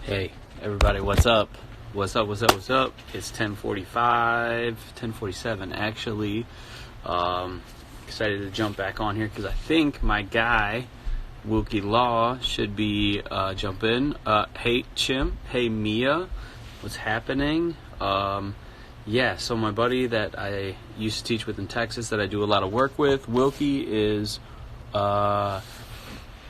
Hey, everybody, what's up? What's up? It's 10:47 actually. Excited to jump back on here because I think my guy, Wilkie Law, should be jump in. Hey, Chim. Hey, Mia. What's happening? So my buddy that I used to teach with in Texas that I do a lot of work with, Wilkie, is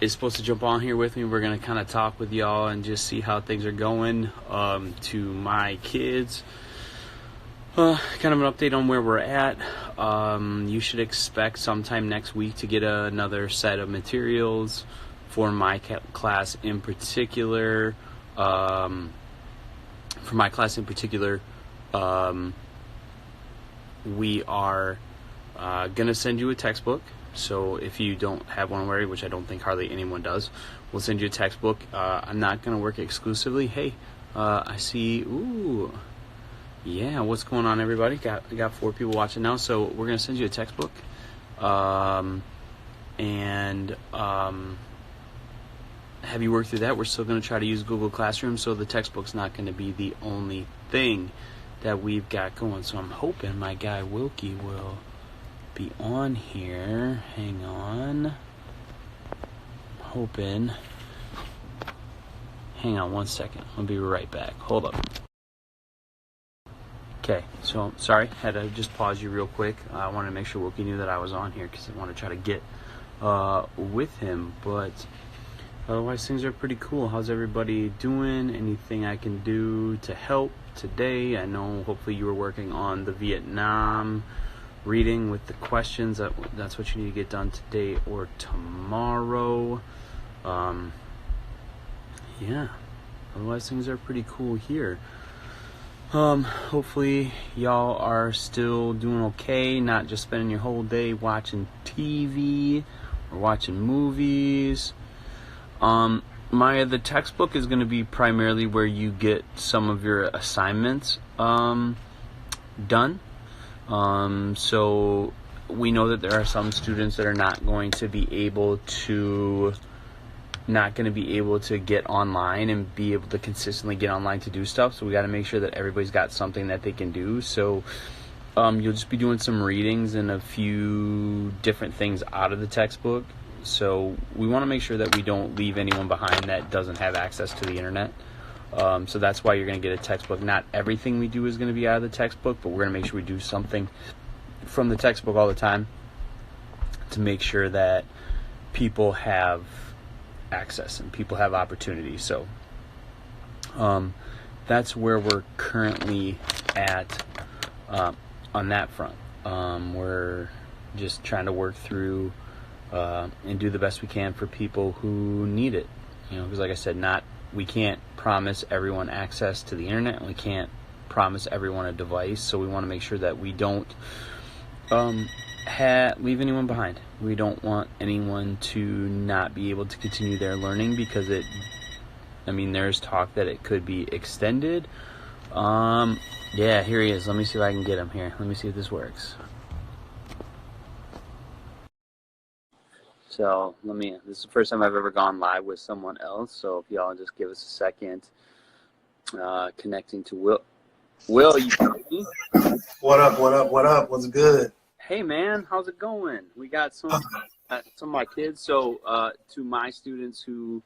supposed to jump on here with me. We're going to kind of talk with y'all and just see how things are going. To my kids, kind of an update on where we're at. You should expect sometime next week to get another set of materials for my class in particular. We are going to send you a textbook. So if you don't have one already, which I don't think hardly anyone does, we'll send you a textbook. I'm not going to work exclusively. Hey, I see. Ooh, yeah. What's going on, everybody? Got 4 people watching now. So we're going to send you a textbook. Have you worked through that? We're still going to try to use Google Classroom, so the textbook's not going to be the only thing that we've got going. So I'm hoping my guy Wilkie will be on here. Hang on. I'm hoping. Hang on one second. I'll be right back. Hold up. Okay, so sorry, had to just pause you real quick. I wanted to make sure Wilkie knew that I was on here because I want to try to get with him. But otherwise, things are pretty cool. How's everybody doing? Anything I can do to help today? I know hopefully you were working on the Vietnam reading with the questions. That's what you need to get done today or tomorrow. Otherwise things are pretty cool here. Hopefully y'all are still doing okay, not just spending your whole day watching TV or watching movies. The textbook is going to be primarily where you get some of your assignments done. So we know that there are some students that are not going to be able to get online and be able to consistently get online to do stuff. So we got to make sure that everybody's got something that they can do. So you'll just be doing some readings and a few different things out of the textbook. So we want to make sure that we don't leave anyone behind that doesn't have access to the internet. So that's why you're going to get a textbook. Not everything we do is going to be out of the textbook, but we're going to make sure we do something from the textbook all the time to make sure that people have access and people have opportunity. So that's where we're currently at on that front. We're just trying to work through and do the best we can for people who need it. Because like I said, we can't promise everyone access to the internet, and we can't promise everyone a device, so we want to make sure that we don't leave anyone behind. We don't want anyone to not be able to continue their learning because there's talk that it could be extended. Here he is. Let me see if I can get him here. Let me see if this works. So this is the first time I've ever gone live with someone else. So if y'all just give us a second, connecting to Will. Will, you got me? What up? What's good? Hey man, how's it going? We got some of my kids. So to my students who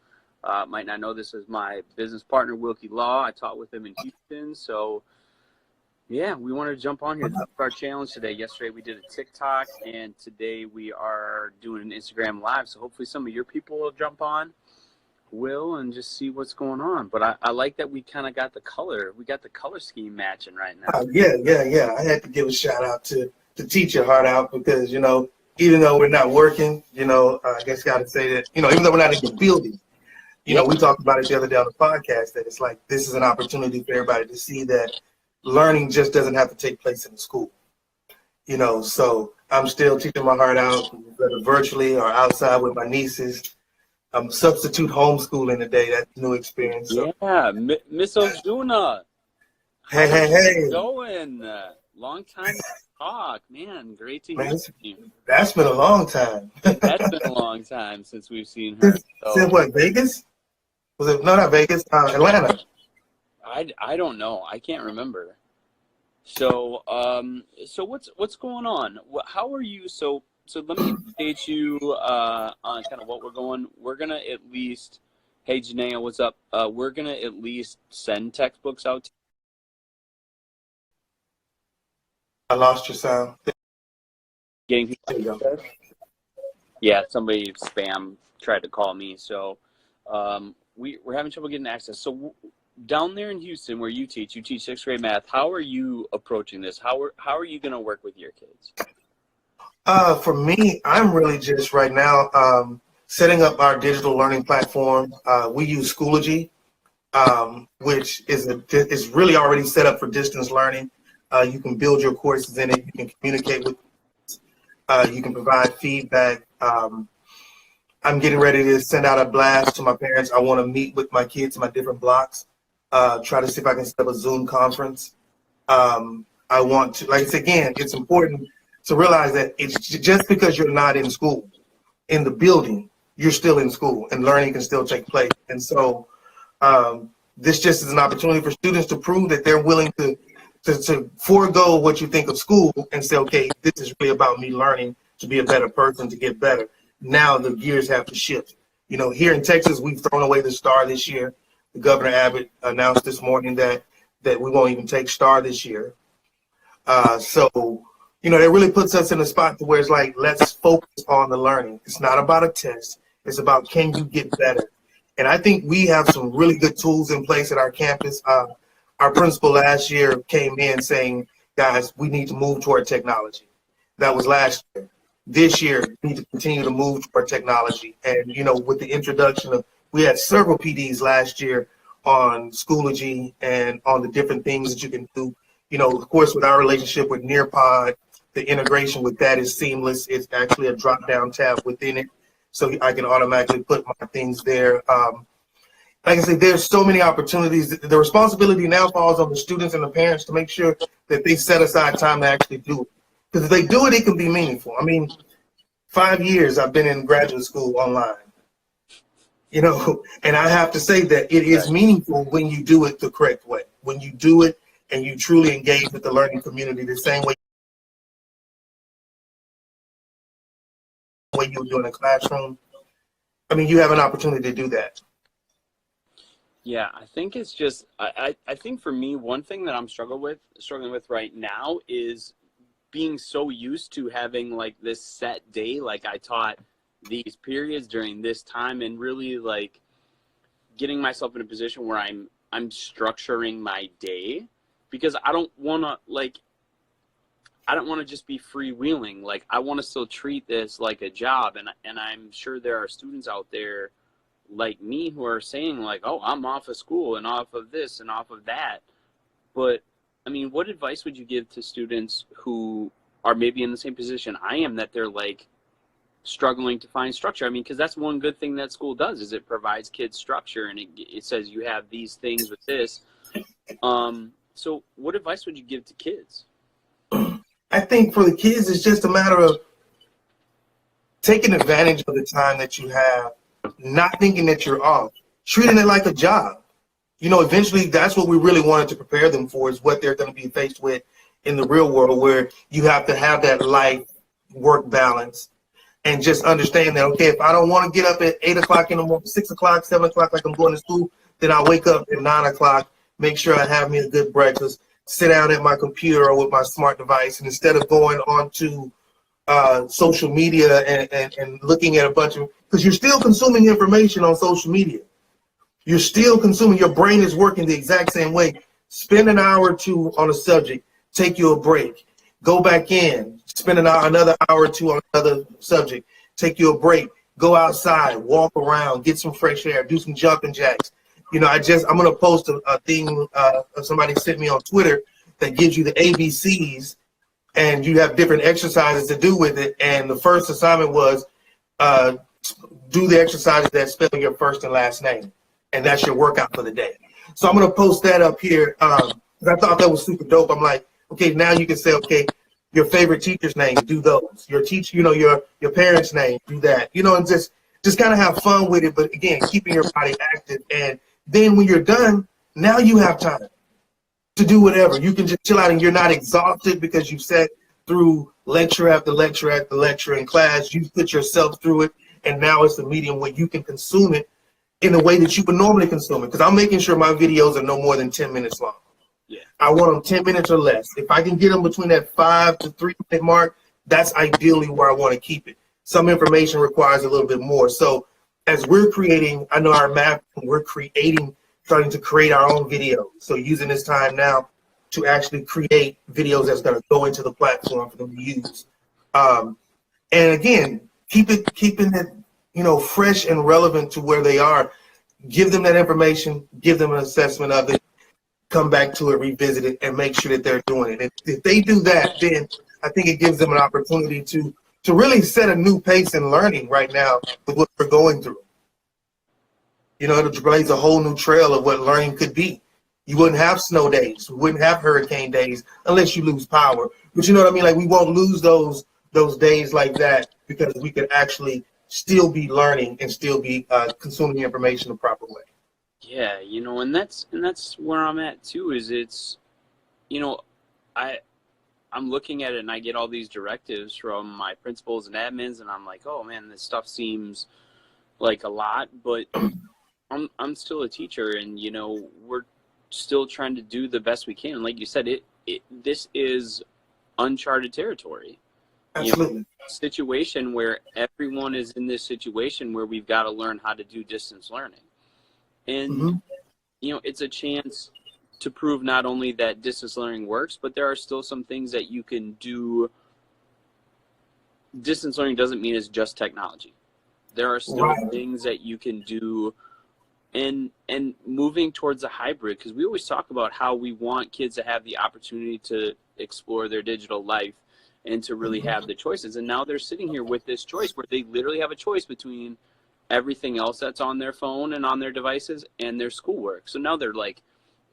might not know, this is my business partner, Wilkie Law. I taught with him in Houston. So yeah, we wanted to jump on here for our challenge today. Yesterday we did a TikTok, and today we are doing an Instagram Live. So hopefully some of your people will jump on, and just see what's going on. But I like that we kind of got the color. We got the color scheme matching right now. Yeah. I had to give a shout out to Teacher Heart Out because, even though we're not working, I guess got to say that, even though we're not in the building, we talked about it the other day on the podcast, that it's like this is an opportunity for everybody to see that learning just doesn't have to take place in the school. So I'm still teaching my heart out, whether virtually or outside with my nieces. I'm substitute homeschooling today. That's a new experience. So. Yeah, Miss Ozuna. Hey. How's it going? Long time to talk, man. Great to hear you. That's been a long time. That's been a long time since we've seen her. Since what, Vegas? Was it no, not Vegas? Atlanta. I don't know. I can't remember. So so what's going on? How are you? So let me update you on kind of what we're going. We're gonna at least, hey Jenaya, what's up? We're gonna at least send textbooks out to I lost your sound. getting people There you go. access. Yeah, somebody spam tried to call me, so we're having trouble getting access. So down there in Houston, where you teach sixth grade math. How are you approaching this? How are you going to work with your kids? For me, I'm really just right now setting up our digital learning platform. We use Schoology, which is really already set up for distance learning. You can build your courses in it. You can communicate with. You can provide feedback. I'm getting ready to send out a blast to my parents. I want to meet with my kids in my different blocks. Try to see if I can set up a Zoom conference. I want to, like I said, again, it's important to realize that it's just because you're not in school, in the building, you're still in school and learning can still take place. And so this just is an opportunity for students to prove that they're willing to forego what you think of school and say, okay, this is really about me learning to be a better person, to get better. Now the gears have to shift. You know, here in Texas, we've thrown away the STAR this year. The Governor Abbott announced this morning that we won't even take STAR this year. So, you know, that really puts us in a spot to where it's like, let's focus on the learning. It's not about a test. It's about, can you get better? And I think we have some really good tools in place at our campus. Our principal last year came in saying, guys, we need to move toward technology. That was last year. This year, we need to continue to move toward technology. And, you know, with the introduction of, we had several PDs last year on Schoology and on the different things that you can do. You know, of course, with our relationship with Nearpod, the integration with that is seamless. It's actually a drop-down tab within it, so I can automatically put my things there. Like I said, there's so many opportunities. The responsibility now falls on the students and the parents to make sure that they set aside time to actually do it. Because if they do it, it can be meaningful. I mean, 5 years I've been in graduate school online, you know, and I have to say that it is meaningful when you do it the correct way. When you do it and you truly engage with the learning community the same way you would do in a classroom. I mean, you have an opportunity to do that. Yeah, I think it's just I think for me, one thing that I'm struggling with right now is being so used to having like this set day. Like I taught these periods during this time, and really like getting myself in a position where I'm structuring my day, because I don't want to just be freewheeling. Like I want to still treat this like a job, and I'm sure there are students out there like me who are saying like, oh, I'm off of school and off of this and off of that. But I mean, what advice would you give to students who are maybe in the same position I am, that they're like struggling to find structure? I mean, because that's one good thing that school does, is it provides kids structure, and it says you have these things with this. So what advice would you give to kids? I think for the kids, it's just a matter of taking advantage of the time that you have, not thinking that you're off, treating it like a job. You know, eventually that's what we really wanted to prepare them for, is what they're going to be faced with in the real world, where you have to have that life work balance and just understand that, okay, if I don't want to get up at 8 o'clock in the morning, 6 o'clock, 7 o'clock, like I'm going to school, then I'll wake up at 9 o'clock, make sure I have me a good breakfast, sit down at my computer or with my smart device, and instead of going on to social media and looking at a bunch of, because you're still consuming information on social media. You're still consuming, your brain is working the exact same way. Spend an hour or two on a subject, take you a break, go back in, spend another hour or two on another subject, take you a break, go outside, walk around, get some fresh air, do some jumping jacks. You know, I'm going to post a thing somebody sent me on Twitter that gives you the ABCs, and you have different exercises to do with it. And the first assignment was do the exercises that spell your first and last name. And that's your workout for the day. So I'm going to post that up here because I thought that was super dope. I'm like, okay, now you can say, okay, your favorite teacher's name, do those. Your teacher, you know, your parents' name, do that. You know, and just just kind of have fun with it. But again, keeping your body active. And then when you're done, now you have time to do whatever. You can just chill out and you're not exhausted because you've sat through lecture after lecture after lecture in class. You put yourself through it, and now it's a medium where you can consume it in the way that you would normally consume it. Because I'm making sure my videos are no more than 10 minutes long. Yeah. I want them 10 minutes or less. If I can get them between that 5 to 3 minute mark, that's ideally where I want to keep it. Some information requires a little bit more. So as we're creating, I know our map, we're starting to create our own videos. So using this time now to actually create videos that's going to go into the platform for them to use. And again, keeping it, fresh and relevant to where they are. Give them that information, give them an assessment of it, come back to it, revisit it, and make sure that they're doing it. If they do that, then I think it gives them an opportunity to really set a new pace in learning right now with what we're going through. It blaze a whole new trail of what learning could be. You wouldn't have snow days, we wouldn't have hurricane days unless you lose power. But you know what I mean? Like, we won't lose those days like that because we could actually still be learning and still be consuming the information the proper way. Yeah, and that's where I'm at too. Is it's, I'm looking at it and I get all these directives from my principals and admins, and I'm like, oh man, this stuff seems like a lot, but I'm still a teacher, and we're still trying to do the best we can. Like you said, this is uncharted territory. Absolutely. Situation where everyone is in this situation where we've got to learn how to do distance learning. And it's a chance to prove not only that distance learning works, but there are still some things that you can do. Distance learning doesn't mean it's just technology. There are still things that you can do, and moving towards a hybrid, because we always talk about how we want kids to have the opportunity to explore their digital life and to really have the choices. And now they're sitting here with this choice where they literally have a choice between everything else that's on their phone and on their devices and their schoolwork. So now they're like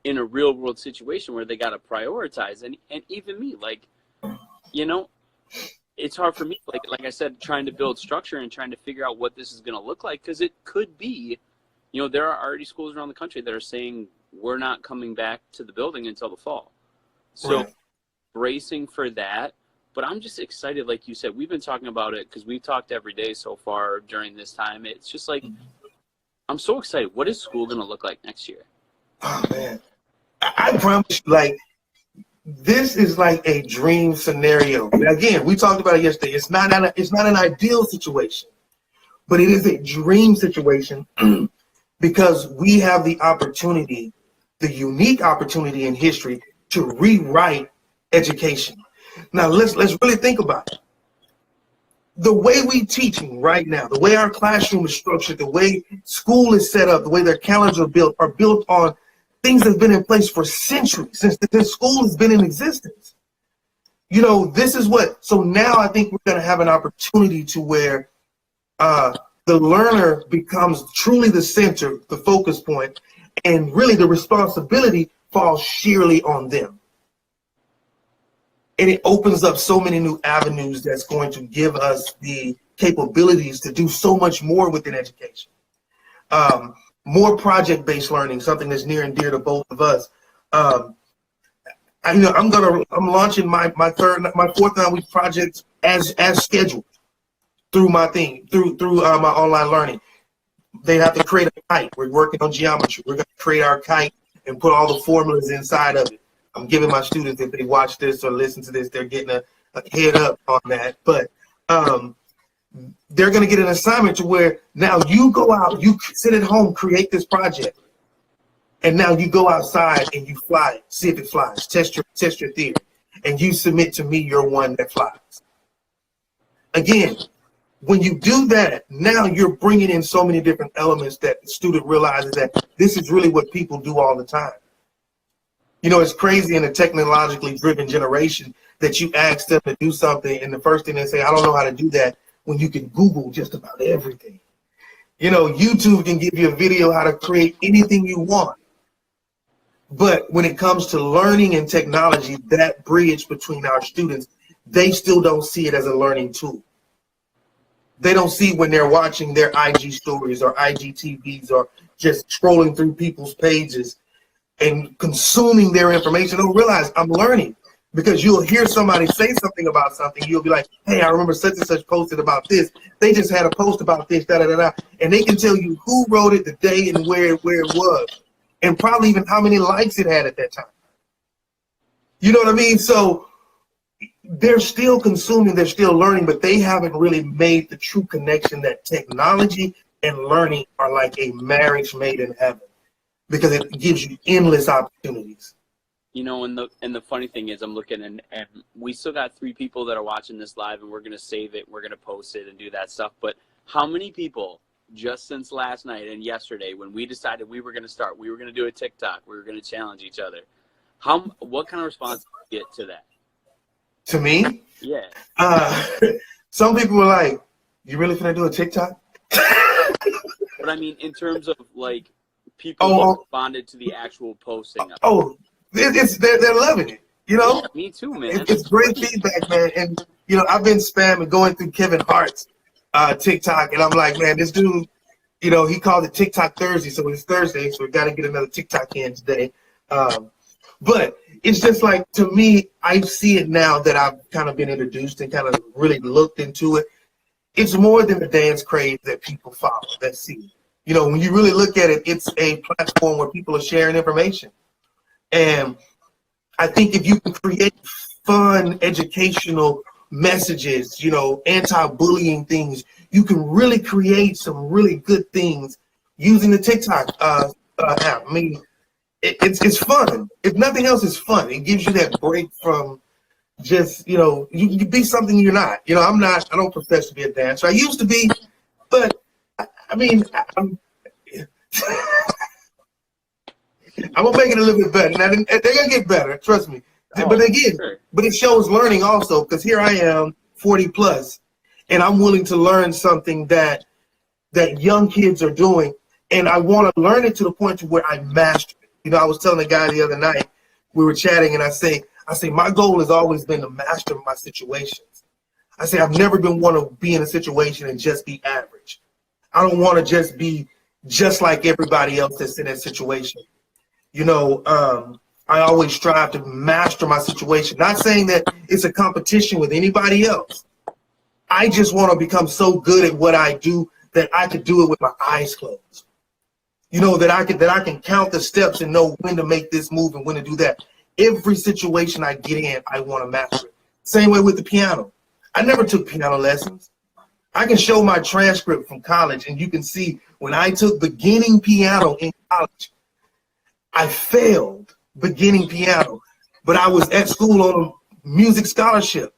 in a real world situation where they got to prioritize. And even me, like, it's hard for me, like I said, trying to build structure and trying to figure out what this is going to look like, because it could be, there are already schools around the country that are saying we're not coming back to the building until the fall. So bracing for that. But I'm just excited, like you said. We've been talking about it because we've talked every day so far during this time. It's just like, I'm so excited. What is school going to look like next year? Oh, man. I promise you, like, this is like a dream scenario. Again, we talked about it yesterday. It's not an ideal situation, but it is a dream situation because we have the opportunity, the unique opportunity in history to rewrite education. Now, let's really think about it. The way we teaching right now, the way our classroom is structured, the way school is set up, the way their calendars are built on things that have been in place for centuries, since school has been in existence. This is so now I think we're going to have an opportunity to where the learner becomes truly the center, the focus point, and really the responsibility falls sheerly on them. And it opens up so many new avenues that's going to give us the capabilities to do so much more within education. More project-based learning, something that's near and dear to both of us. I'm launching my fourth 9-week project as scheduled through my my online learning. They have to create a kite. We're working on geometry. We're going to create our kite and put all the formulas inside of it. I'm giving my students, if they watch this or listen to this, they're getting a head up on that. But they're going to get an assignment to where now you go out, you sit at home, create this project, and now you go outside and you fly it, see if it flies, test your theory, and you submit to me your one that flies. Again, when you do that, now you're bringing in so many different elements that the student realizes that this is really what people do all the time. It's crazy in a technologically driven generation that you ask them to do something, and the first thing they say, I don't know how to do that, when you can Google just about everything. YouTube can give you a video how to create anything you want. But when it comes to learning and technology, that bridge between our students, they still don't see it as a learning tool. they don't see when they're watching their IG stories or IGTVs or just scrolling through people's pages and consuming their information. Don't realize I'm learning, because you'll hear somebody say something about something. You'll be like, hey, I remember such and such posted about this. They just had a post about this, da da da da. And they can tell you who wrote it, the day, and where it was, and probably even how many likes it had at that time. You know what I mean? So they're still consuming, they're still learning, but they haven't really made the true connection that technology and learning are like a marriage made in heaven, because it gives you endless opportunities. You know, and the funny thing is, I'm looking, and we still got 3 people that are watching this live, and we're gonna save it, we're gonna post it and do that stuff. But how many people just since last night and yesterday, when we decided we were gonna do a TikTok, we were gonna challenge each other, what kind of response did you get to that? To me, Yeah. Some people were like, "You really gonna do a TikTok?" But I mean, in terms of like people who responded to the actual posting. They're loving it. You know, yeah, me too, man. It's great feedback, man. And you know, I've been spamming going through Kevin Hart's TikTok, and I'm like, man, this dude, you know, he called it TikTok Thursday, so it's Thursday, so we got to get another TikTok in today. But it's just like, to me, I see it now that I've kind of been introduced and kind of really looked into it. It's more than a dance craze that people follow, that see. You know, when you really look at it, it's a platform where people are sharing information. And I think if you can create fun, educational messages, you know, anti-bullying things, you can really create some really good things using the TikTok app. I mean, it's fun. If nothing else, it's fun. It gives you that break from just, you know, you be something you're not. You know, I don't profess to be a dancer. I used to be, but I mean, I'm gonna make it a little bit better. Now they're gonna get better, trust me. But again, but it shows learning also, because here I am, 40 plus, and I'm willing to learn something that young kids are doing, and I want to learn it to the point to where I master it. You know, I was telling a guy the other night, we were chatting, and I say, my goal has always been to master my situations. I say, I've never been one to be in a situation and just be average. I don't want to just be just like everybody else that's in that situation. You know, I always strive to master my situation. Not saying that it's a competition with anybody else. I just want to become so good at what I do that I could do it with my eyes closed. You know, that I can count the steps and know when to make this move and when to do that. Every situation I get in, I want to master it. Same way with the piano. I never took piano lessons. I can show my transcript from college, and you can see when I took beginning piano in college, I failed beginning piano, but I was at school on a music scholarship,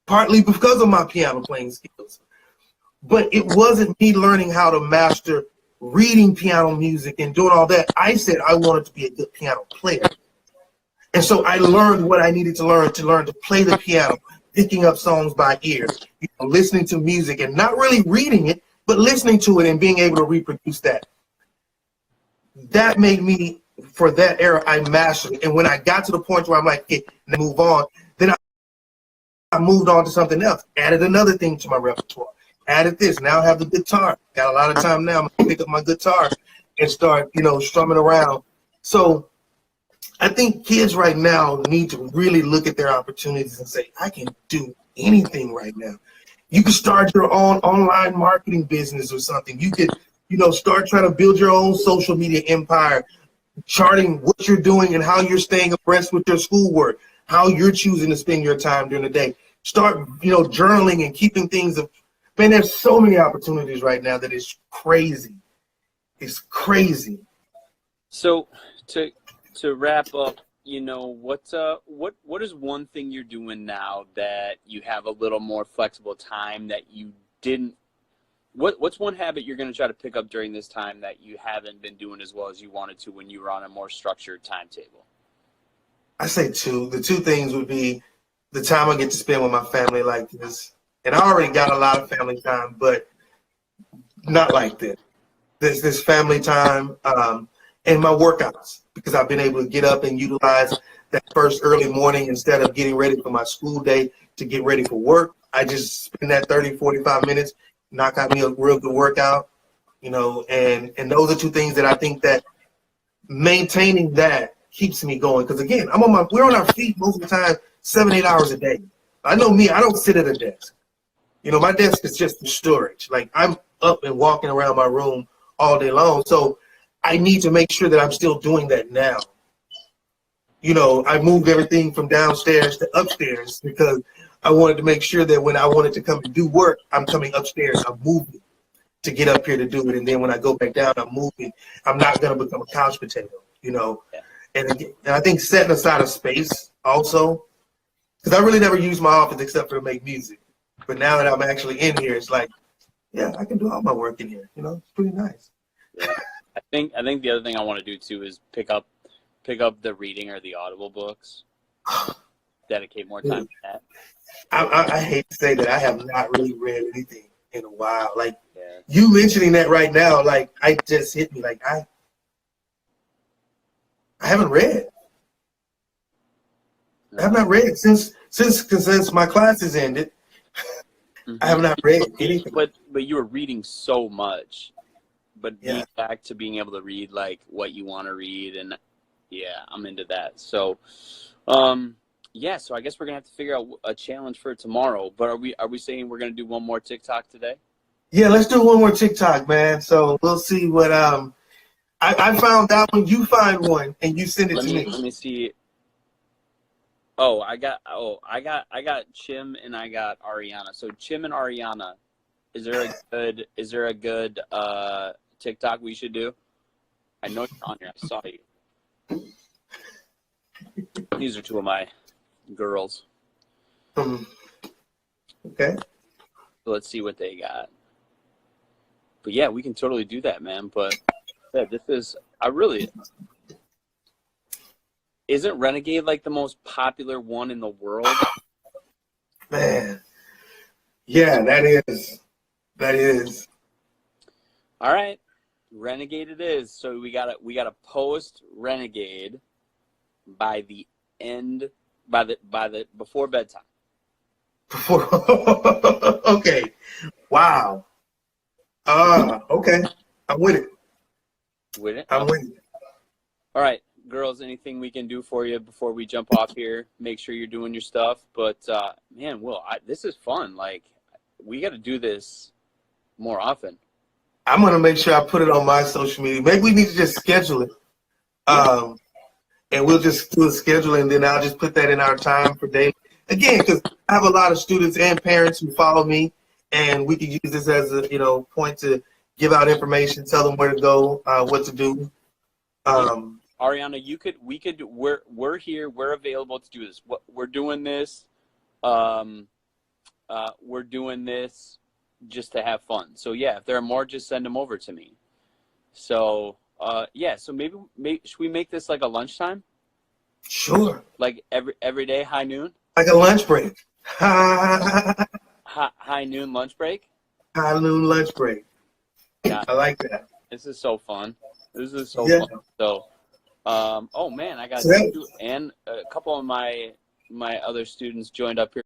partly because of my piano playing skills. But it wasn't me learning how to master reading piano music and doing all that. I said I wanted to be a good piano player. And so I learned what I needed to learn to play the piano, picking up songs by ear, you know, listening to music and not really reading it, but listening to it and being able to reproduce that. That made me, for that era, I mastered it. And when I got to the point where I'm like, okay, move on, then I moved on to something else, added another thing to my repertoire, added this. Now I have the guitar. Got a lot of time now. I'm going to pick up my guitar and start, you know, strumming around. So I think kids right now need to really look at their opportunities and say, I can do anything right now. You can start your own online marketing business or something. You could, you know, start trying to build your own social media empire, charting what you're doing and how you're staying abreast with your schoolwork, how you're choosing to spend your time during the day. Start, you know, journaling and keeping things. Man, there's so many opportunities right now that is crazy. It's crazy. So to wrap up, you know, what is one thing you're doing now that you have a little more flexible time that you didn't? What's one habit you're going to try to pick up during this time that you haven't been doing as well as you wanted to when you were on a more structured timetable? I say two. The two things would be the time I get to spend with my family like this. And I already got a lot of family time, but not like this. This family time and my workouts, because I've been able to get up and utilize that first early morning instead of getting ready for my school day to get ready for work. I just spend that 30, 45 minutes knock out me a real good workout, you know, and those are two things that I think that maintaining that keeps me going. Because again, we're on our feet most of the time, 7-8 hours a day. I know me, I don't sit at a desk. You know, my desk is just for storage. Like I'm up and walking around my room all day long. So I need to make sure that I'm still doing that now. You know, I moved everything from downstairs to upstairs because I wanted to make sure that when I wanted to come and do work, I'm coming upstairs, I'm moving to get up here to do it. And then when I go back down, I'm moving. I'm not going to become a couch potato, you know. Yeah. And, again, and I think setting aside a space also, because I really never use my office except for to make music. But now that I'm actually in here, it's like, yeah, I can do all my work in here. You know, it's pretty nice. Yeah. I think the other thing I want to do too is pick up the reading or the Audible books. Dedicate more time to that. I hate to say that I have not really read anything in a while. Like Yeah. you mentioning that right now, like I just hit me. Like I haven't read. I have not read since my classes ended. I have not read anything. But you were reading so much. But Yeah. being back to being able to read like what you want to read, and yeah, I'm into that. So, yeah. So I guess we're gonna have to figure out a challenge for tomorrow. But are we saying we're gonna do one more TikTok today? Yeah, let's do one more TikTok, man. So we'll see what I found out when you find one and you send it to me. Let me see. Oh, I got Chim and I got Ariana. So Chim and Ariana, is there a good TikTok we should do? I know you're on here. I saw you. These are two of my girls. Okay. So let's see what they got. But yeah, we can totally do that, man. But yeah, isn't Renegade like the most popular one in the world? Man. Yeah, that is. That is. All right. Renegade it is. So we gotta post Renegade by the end before bedtime. Okay. Wow. Okay. I'm with it. With it? I'm with it. All right, girls, anything we can do for you before we jump off here? Make sure you're doing your stuff. But man, Will, this is fun. Like, we got to do this more often. I'm gonna make sure I put it on my social media. Maybe we need to just schedule it. And we'll just do a schedule, and then I'll just put that in our time for daily. Again, because I have a lot of students and parents who follow me, and we can use this as a point to give out information, tell them where to go, what to do. Ariana, we're here, we're available to do this. We're doing this. We're doing this just to have fun. So yeah, if there are more, just send them over to me. So yeah, so maybe should we make this like a lunchtime? Sure. Like every day, high noon? Like a lunch break. High noon lunch break? High noon lunch break. Yeah. I like that. This is so fun. This is so Yeah. fun. So oh man, I got So and a couple of my other students joined up here.